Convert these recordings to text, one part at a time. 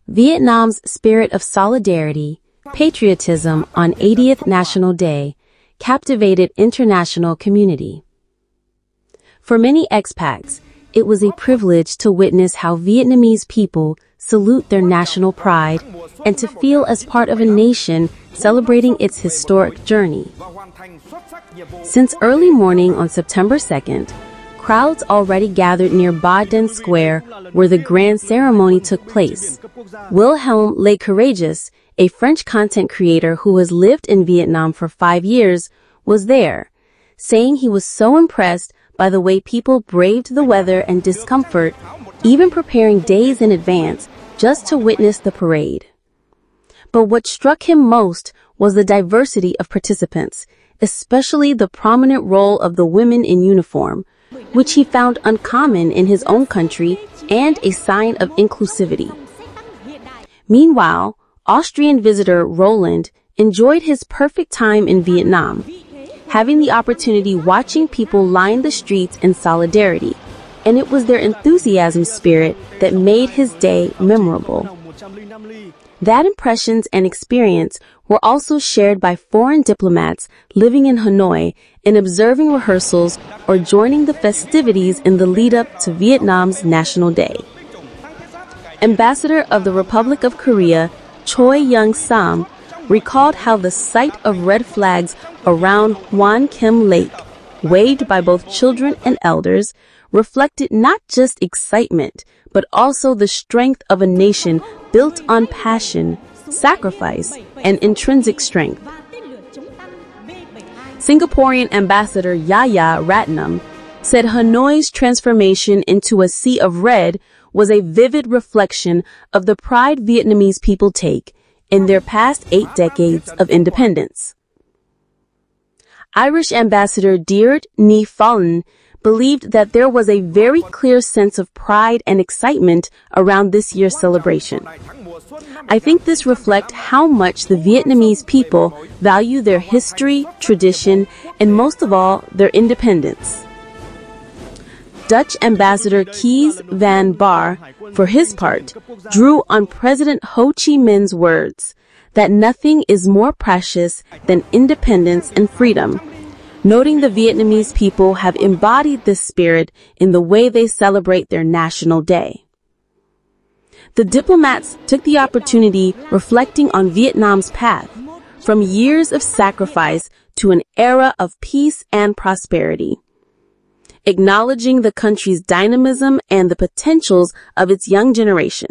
Vietnam's spirit of solidarity, patriotism on 80th National Day captivated international community. For many expats, it was a privilege to witness how Vietnamese people salute their national pride and to feel as part of a nation celebrating its historic journey. Since early morning on September 2nd, crowds already gathered near Ba Den Square where the grand ceremony took place. Wilhelm Le Courageous, a French content creator who has lived in Vietnam for 5 years, was there, saying he was so impressed by the way people braved the weather and discomfort, even preparing days in advance just to witness the parade. But what struck him most was the diversity of participants, especially the prominent role of the women in uniform, which he found uncommon in his own country and a sign of inclusivity. Meanwhile, Austrian visitor Roland enjoyed his perfect time in Vietnam, having the opportunity watching people line the streets in solidarity, and it was their enthusiasm spirit that made his day memorable. That impressions and experience were also shared by foreign diplomats living in Hanoi and observing rehearsals or joining the festivities in the lead-up to Vietnam's National Day. Ambassador of the Republic of Korea, Choi Young-sam, recalled how the sight of red flags around Hoan Kiem Lake, waved by both children and elders, reflected not just excitement, but also the strength of a nation built on passion, sacrifice, and intrinsic strength. Singaporean Ambassador Yahya Ratnam said Hanoi's transformation into a sea of red was a vivid reflection of the pride Vietnamese people take in their past 8 decades of independence. Irish Ambassador Deirdre Ní Fallon believed that there was a very clear sense of pride and excitement around this year's celebration. I think this reflects how much the Vietnamese people value their history, tradition, and most of all, their independence. Dutch Ambassador Kees van Baar, for his part, drew on President Ho Chi Minh's words that nothing is more precious than independence and freedom, noting the Vietnamese people have embodied this spirit in the way they celebrate their national day. The diplomats took the opportunity reflecting on Vietnam's path, from years of sacrifice to an era of peace and prosperity, acknowledging the country's dynamism and the potentials of its young generation.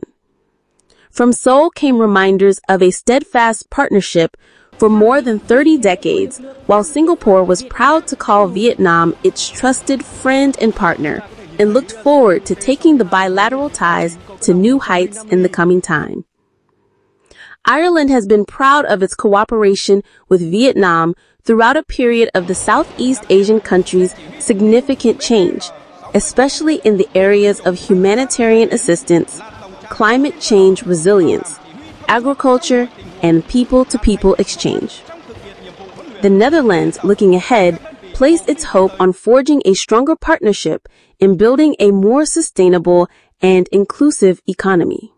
From Seoul came reminders of a steadfast partnership for more than 30 decades, while Singapore was proud to call Vietnam its trusted friend and partner, and looked forward to taking the bilateral ties to new heights in the coming time. Ireland has been proud of its cooperation with Vietnam throughout a period of the Southeast Asian country's significant change, especially in the areas of humanitarian assistance, climate change resilience, agriculture, and people-to-people exchange. The Netherlands, looking ahead, placed its hope on forging a stronger partnership in building a more sustainable and inclusive economy.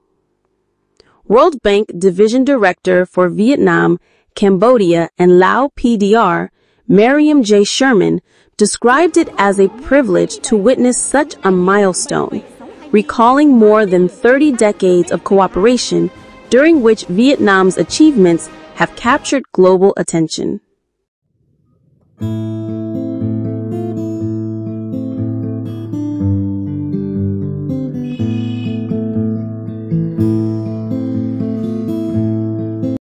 World Bank Division Director for Vietnam, Cambodia, and Lao PDR, Mariam J. Sherman, described it as a privilege to witness such a milestone, recalling more than 30 decades of cooperation during which Vietnam's achievements have captured global attention.